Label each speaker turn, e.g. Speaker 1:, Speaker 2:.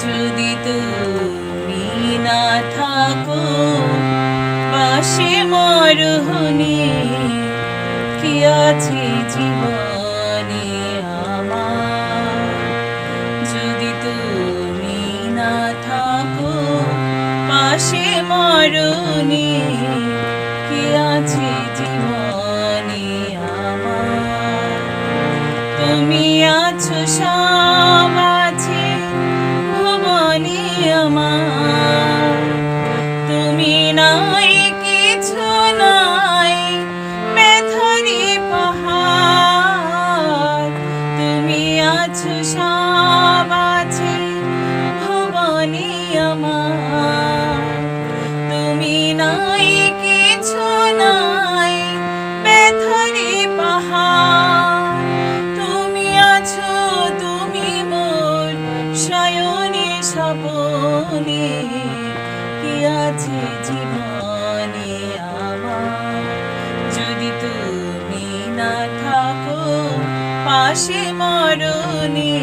Speaker 1: যদি তুমি না থাকো পাশে মরহুনি, কি আছে জীবনে আমার? যদি তুমি না থাকো পাশে মরহুনি, কি আছে জীবনে আমার? তুমি আছো সব আছে ভুবনে আমার, তুমি নাই কিছু নাই ব্যথারি পাহাড়। তুমি আছো সব আছে ভুবনে আমার, তুমি নাই কিছু নাই ব্যথারি পাহাড়। তুমি আছো তুমি মোর শয়নে স্বপনে, কি আছে জীবনে আমার? যদি তুমি না থাকো পাশে মরণে।